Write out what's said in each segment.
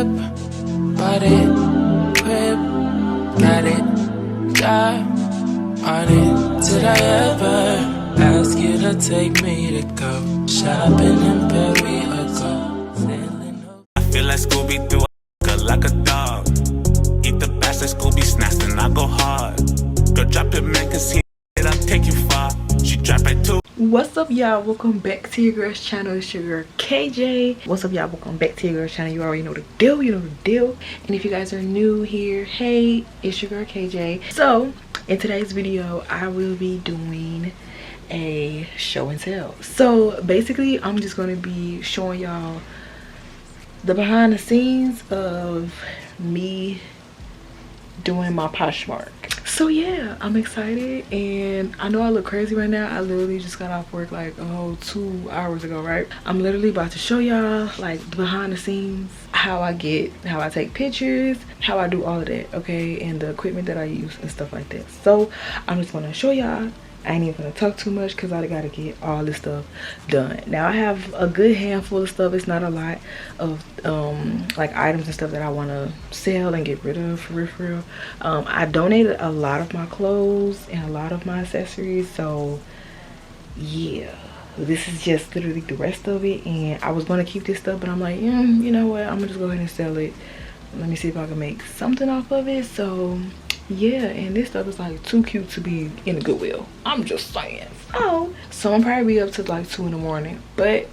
whip, bought it, crib, got it, job on it. Did I ever ask you to take me to go shopping in Paris or go sailing? I feel like Scooby-Doo, like a dog. Eat the bastard Scooby snacks, then I go hard. Girl, drop it, man, cause I'll take you far. She drop it too. What's up, y'all? Welcome back to your girl's channel. It's your girl KJ. What's up, y'all? Welcome back to your girl's channel. You already know the deal. You know the deal. And if you guys are new here, hey, it's your girl KJ. So in today's video, I will be doing a show and tell. So basically, I'm just going to be showing y'all the behind the scenes of me doing my Poshmark. So yeah, I'm excited, and I know I look crazy right now. I literally just got off work like 2 hours ago, right? I'm literally about to show y'all like the behind the scenes, how I take pictures, how I do all of that, okay, and the equipment that I use and stuff like that. So I'm just gonna show y'all. I ain't even gonna talk too much because I gotta get all this stuff done. Now I have a good handful of stuff. It's not a lot of like items and stuff that I want to sell and get rid of, for real. I donated a lot of my clothes and a lot of my accessories, so yeah, this is just literally the rest of it. And I was gonna keep this stuff, but I'm like, you know what, I'm gonna just go ahead and sell it. Let me see if I can make something off of it. So yeah, and this stuff is like too cute to be in the Goodwill. I'm just saying. So I'm probably be up to like 2 in the morning. But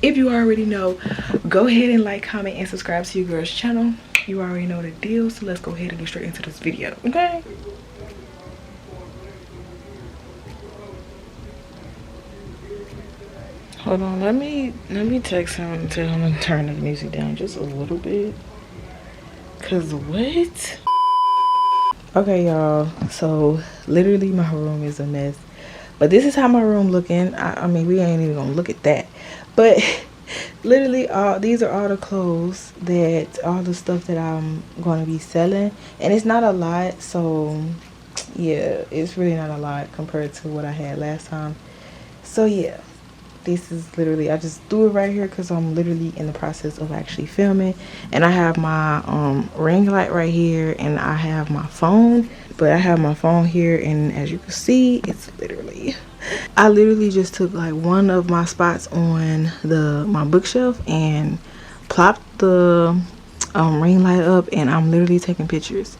if you already know, go ahead and like, comment, and subscribe to your girl's channel. You already know the deal. So let's go ahead and get straight into this video, okay? Hold on, let me text him and tell him to turn the music down just a little bit. Cause what? Okay, y'all, so literally my room is a mess, but this is how my room looking. I mean, we ain't even gonna look at that, but literally these are all the clothes, all the stuff that I'm gonna be selling, and it's not a lot. So yeah, it's really not a lot compared to what I had last time. So yeah, this is literally, I just threw it right here because I'm literally in the process of actually filming. And I have my ring light right here, and I have my phone, but I have my phone here, and as you can see, it's literally, I literally just took like one of my spots on my bookshelf and plopped the ring light up, and I'm literally taking pictures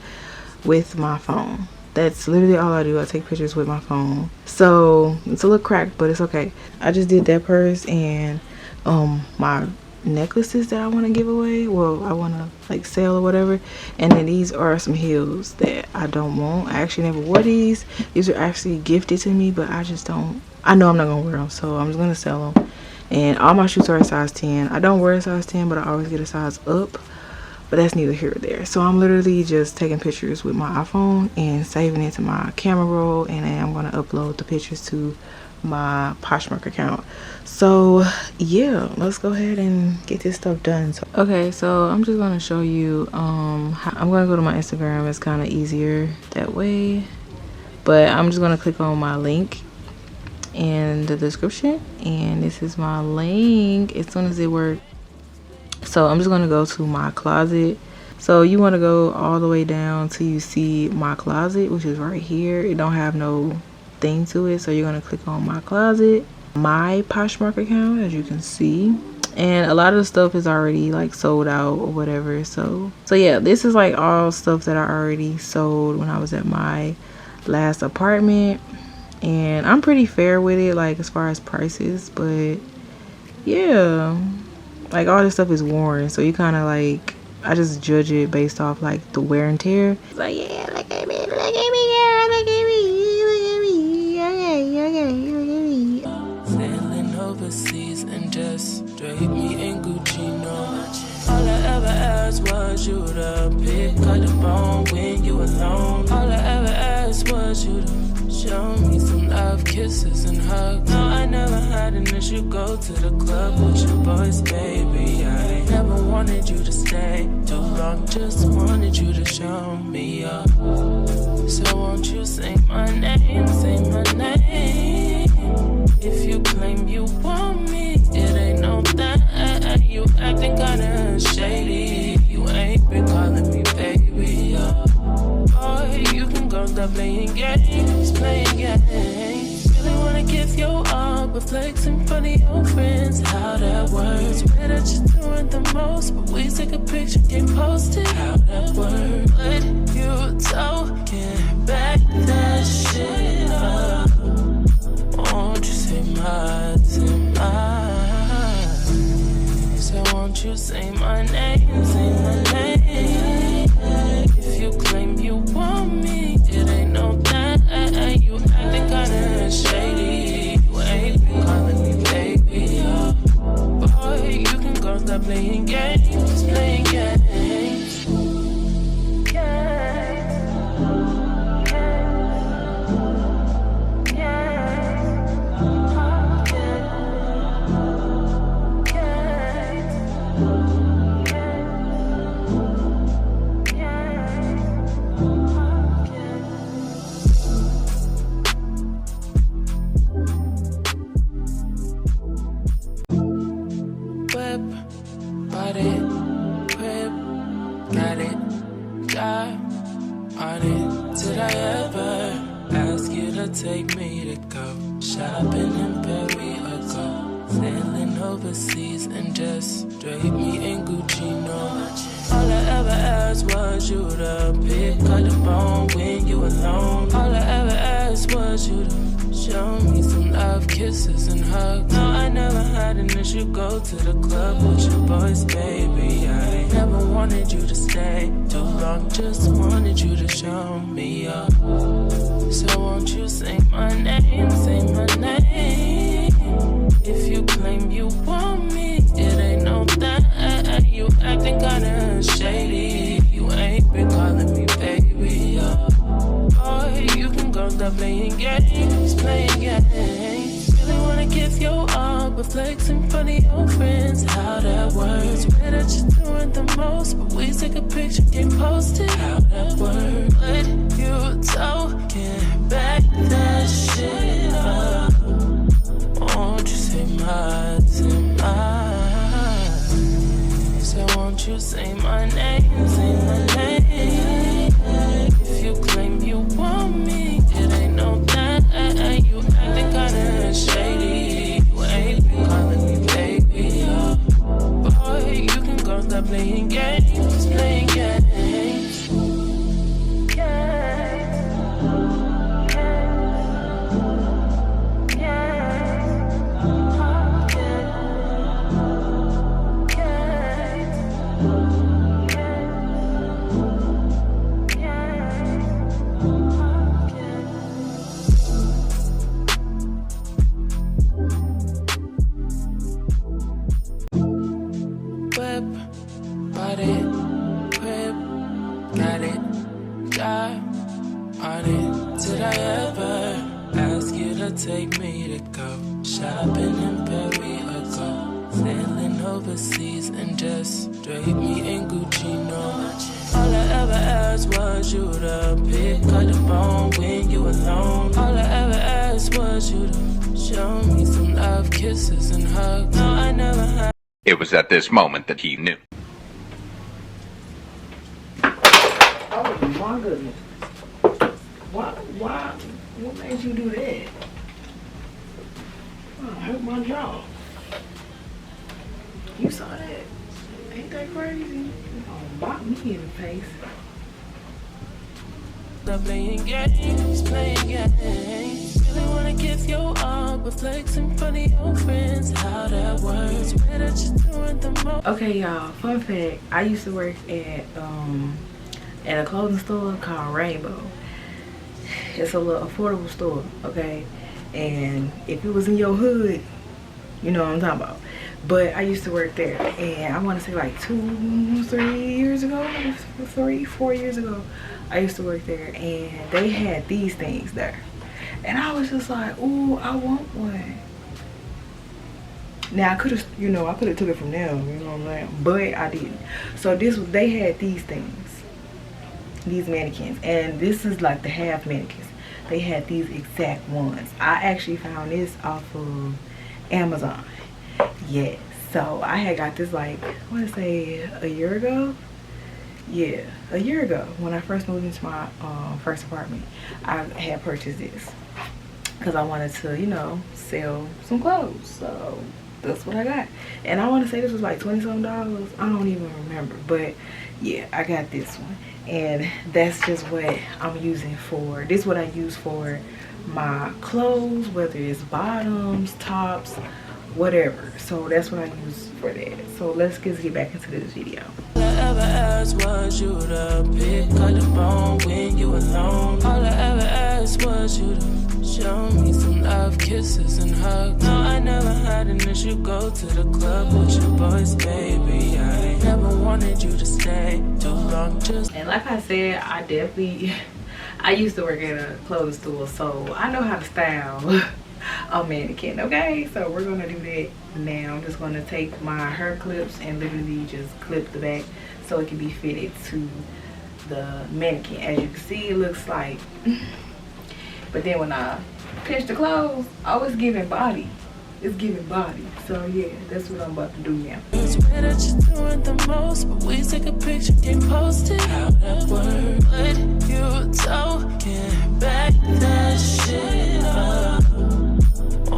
with my phone. That's literally all I do. I take pictures with my phone. So it's a little cracked, but it's okay. I just did that purse and my necklaces that I want to give away. Well, I want to like sell or whatever. And then these are some heels that I don't want. I actually never wore these. These are actually gifted to me, but I just don't. I know I'm not gonna wear them, so I'm just gonna sell them. And all my shoes are a size 10. I don't wear a size 10, but I always get a size up. But that's neither here or there. So I'm literally just taking pictures with my iPhone and saving it to my camera roll, and then I'm gonna upload the pictures to my Poshmark account. So yeah, let's go ahead and get this stuff done. Okay, so I'm just gonna show you I'm gonna go to my Instagram. It's kind of easier that way, but I'm just gonna click on my link in the description, and this is my link as soon as it works. So I'm just going to go to my closet. So you want to go all the way down till you see my closet, which is right here. It don't have no thing to it. So you're going to click on my closet, my Poshmark account, as you can see. And a lot of the stuff is already like sold out or whatever. So yeah, this is like all stuff that I already sold when I was at my last apartment. And I'm pretty fair with it, like as far as prices. But yeah, like all this stuff is worn, so you kind of like, I just judge it based off like the wear and tear. It's like, yeah, look at me, girl, look at me. Sailing overseas and just straight me in Gucci, no. All I ever asked was you to pick up the phone when you alone. All I ever asked was you to show me some love, kisses and hugs. No, I never had an issue. Go to the club with your boys, baby. I never wanted you to stay too long. Just wanted you to show me up. So won't you say my name? Say my name. If you claim you want me, it ain't no that. You acting kinda games, playing games. Really wanna give you all, but flex in front of your friends. How that works? Swear that you're doing the most, but we take a picture, get posted. How that works? But you talking back that shit up. Won't you say my, so won't you say my name, say my name. If you claim you want me, it ain't no that. You acting kinda shady. You ain't been calling me baby. Boy, you can go stop playing games, playing games. Take me to go shopping in Paris or go sailing overseas and just drape me in Gucci, no. All I ever asked was you to pick up the phone when you alone. All I ever asked was you to show me some love, kisses and hugs. No, I never had an issue, go to the club with your boys, baby. I never wanted you to stay too long, just wanted you to show me up. So won't you say my name, say my name. If you claim you want me, it ain't no that. You acting kinda shady. You ain't been calling me baby. Boy, you can go stop playing games, playing games. Really wanna give you all, but flex in front of your friends. How that works? Swear that you're doing the most, but we take a picture, get posted. How that works? But you talking back that shit up. Won't you say my, so won't you say my name, say my name. If you claim you want me, it ain't no that. You acting kinda shady. You ain't been calling me baby. Boy, you can go stop playing games, playing games. Take me to go shopping in Paris or go sailing overseas and just drape me in Gucci, no. All I ever asked was you to pick up the phone when you alone. All I ever asked was you to show me some love, kisses and hugs. No, I never had. It was at this moment that he knew. Oh my goodness. Why? What made you do that? Oh, I hurt my jaw. You saw that? Ain't that crazy? Oh, bop me in the face. Playing games, playing games. Really wanna give you all, but flex in front of your friends. How that works? Swear that you're doing the most. Okay, y'all. Fun fact: I used to work at a clothing store called Rainbow. It's a little affordable store, okay? And if it was in your hood, you know what I'm talking about. But I used to work there, and I want to say like 4 years ago, I used to work there, and they had these things there. And I was just like, ooh, I want one. Now I could have, you know, I could have took it from them, you know what I'm saying? But I didn't. So they had these things, these mannequins, and this is like the half mannequins. They had these exact ones. I actually found this off of Amazon. Yes. So I had got this like, I want to say a year ago. yeah, a year ago when I first moved into my first apartment, I had purchased this because I wanted to, you know, sell some clothes. So that's what I got. And I want to say this was like $20-something. I don't even remember, but yeah, I got this one. And that's just what I'm using for, this is what I use for my clothes, whether it's bottoms, tops, whatever. So that's what I use for that. So let's just get back into this video. All I ever asked was you to pick up the phone when you alone. All I ever asked was you to show me some love, kisses and hugs. No, I never had an issue. Go to the club with your boys, baby. I never wanted you to stay too long. Just and like I said, I used to work at a clothing store, so I know how to style a mannequin. Okay, so we're gonna do that now. I'm just gonna take my hair clips and literally just clip the back so it can be fitted to the mannequin. As you can see, it looks like, but then when I pinch the clothes, oh, it's giving body. It's giving body. So yeah, that's what I'm about to do now. it's weird that you're doing the most, but we take a picture, get posted. How that work? But you talking back that shit up.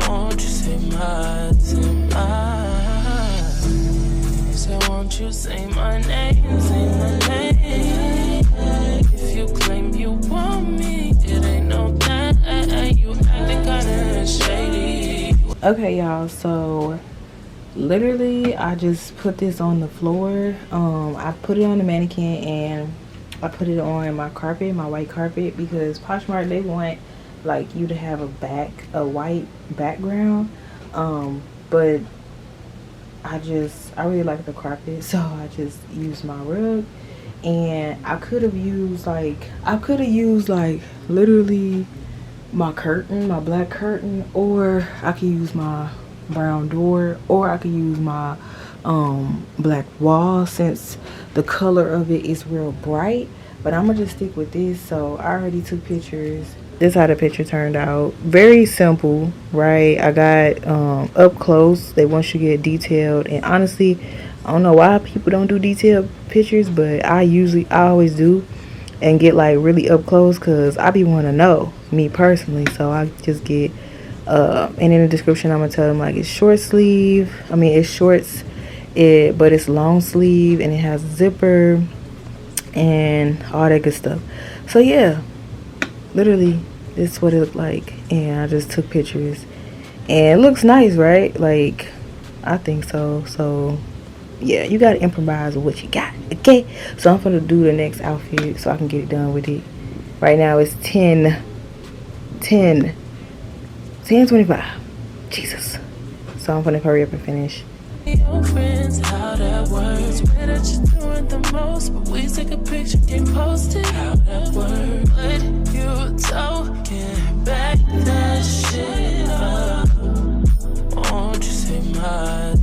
Won't you say my so won't you say my name, say my name. If you claim you want me, it ain't no that. You acting kinda shady. Okay, y'all, so literally I just put this on the floor. I put it on the mannequin and I put it on my carpet, my white carpet, because Poshmark, they want like you to have a white background, but I really like the carpet, so I just used my rug. And I could have used like literally my curtain, my black curtain, or I could use my brown door, or I could use my black wall, since the color of it is real bright. But I'm gonna just stick with this. So I already took pictures. This is how the picture turned out. Very simple, right? I got up close. They want you to get detailed, and honestly, I don't know why people don't do detailed pictures, but I always do, and get like really up close, because I be want to know, me personally. So I just get and in the description I'm gonna tell them like it's shorts, but it's long sleeve and it has a zipper and all that good stuff. So yeah, literally this is what it looked like, and I just took pictures and it looks nice, right? Like, I think so. So yeah, you gotta improvise with what you got. Okay, so I'm gonna do the next outfit so I can get it done with it. Right now it's 10:25. Jesus. So I'm gonna hurry up and finish. Your friends, how that works. Weird that you're doing the most, but we take a picture, get posted. How that works. But you talking back that shit up. Won't you say my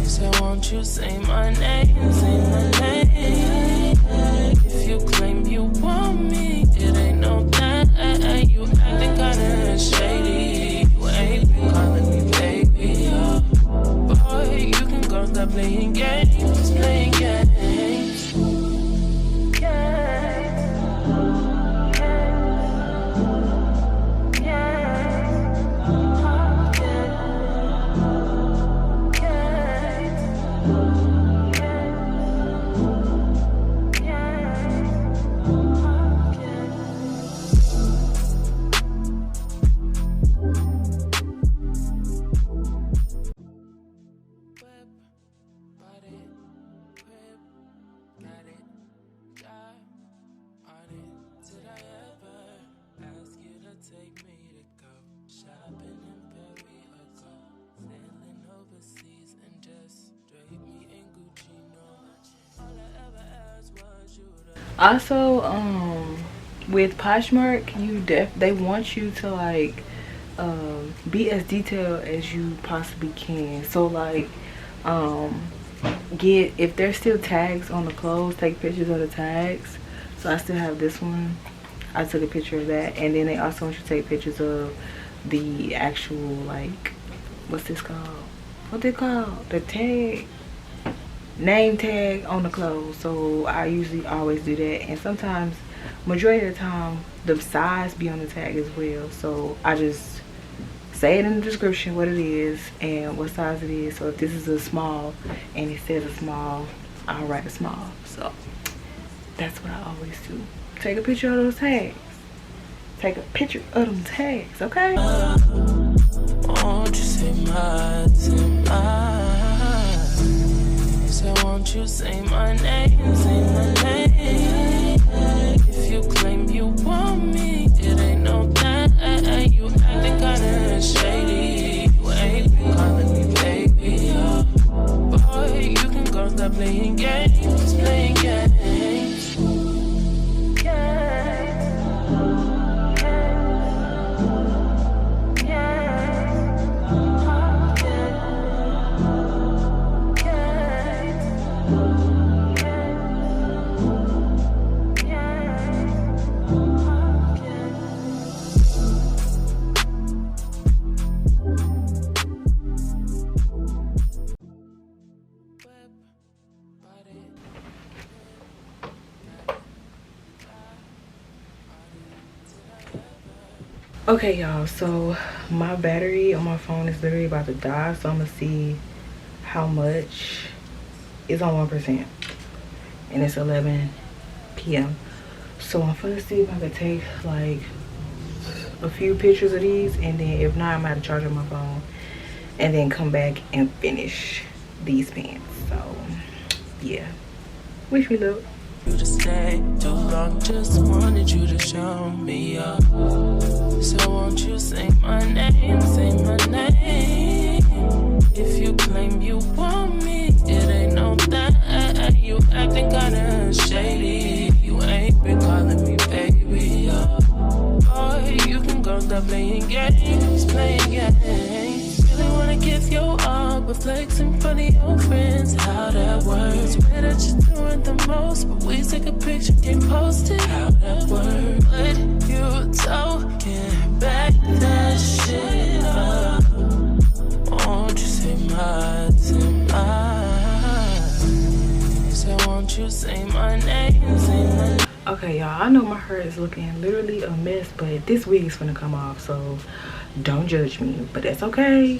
so won't you say my name, say my name. If you claim you want me, it ain't no that. You acting kinda shady. You ain't been calling me baby. Boy, you can go stop playing games, playing games. Also, with Poshmark, they want you to like be as detailed as you possibly can. So like if there's still tags on the clothes, take pictures of the tags. So I still have this one. I took a picture of that. And then they also want you to take pictures of the actual, like, what's this called? What they call the tag? name tag on the clothes, so I usually always do that. And sometimes, majority of the time, the size be on the tag as well, so I just say it in the description what it is and what size it is. So if this is a small and it says a small, I'll write a small. So that's what I always do. Take a picture of those tags. Take a picture of them tags, okay? Won't you say my so won't you say my name, say my name. If you claim you want me, it ain't no that. You acting kinda shady. You ain't been calling me baby. Boy, you can go stop playing games, playing games. Okay, y'all, so my battery on my phone is literally about to die, so I'm gonna see how much is on 1%, and it's 11 p.m. so I'm gonna see if I can take like a few pictures of these, and then if not, I'm gonna have to charge up my phone and then come back and finish these pants. So yeah, wish me luck. You to stay too long, just wanted you to show me up. So won't you say my name, say my name. If you claim you want me, it ain't no that. You acting kinda shady. You ain't been calling me baby. Boy, you can go stop playing games, playing games. Really wanna give you all, but flex in front of your friends. How that works? Swear that you're doing the most, but we take a picture, get posted. How that works? But you talking back that shit up. Won't you say my so won't you say my name, say my name. Okay, y'all, I know my hair is looking literally a mess, but this wig is gonna come off, so don't judge me, but that's okay.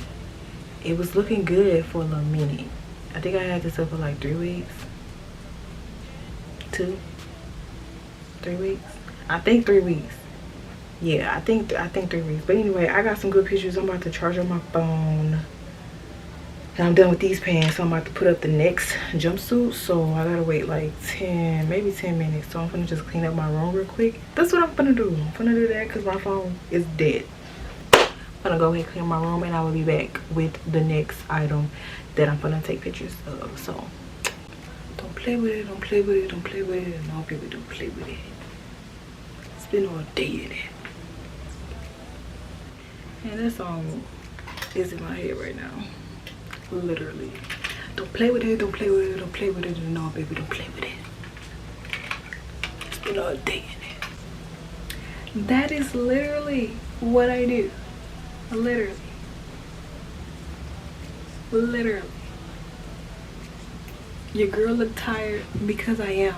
It was looking good for a little minute. I think I had this up for like 3 weeks. 3 weeks. I think 3 weeks. Yeah, I think 3 weeks. But anyway, I got some good pictures. I'm about to charge on my phone. And I'm done with these pants, so I'm about to put up the next jumpsuit. So I gotta wait like 10, maybe 10 minutes. So I'm gonna just clean up my room real quick. That's what I'm gonna do. I'm gonna do that because my phone is dead. I'm gonna go ahead and clean my room, and I will be back with the next item that I'm gonna take pictures of. So don't play with it, don't play with it, don't play with it. No, people don't play with it. It's been all day in it. And that song is in my head right now. Literally. Don't play with it, don't play with it, don't play with it. No, baby, don't play with it. It's been all day in it. That is literally what I do. Literally. Your girl look tired because I am.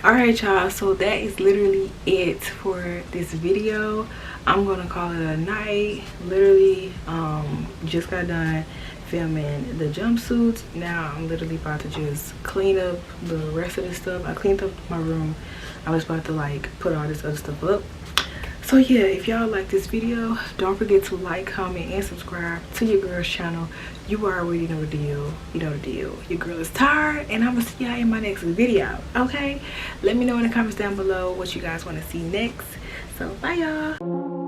Alright, y'all, so that is literally it for this video. I'm gonna call it a night. Literally just got done filming the jumpsuits. Now I'm literally about to just clean up the rest of this stuff. I cleaned up my room. I was about to like put all this other stuff up. So yeah, if y'all like this video, don't forget to like, comment, and subscribe to your girl's channel. You already know the deal. You know the deal. Your girl is tired, and I'm gonna see y'all in my next video. Okay, let me know in the comments down below what you guys want to see next. So bye, y'all.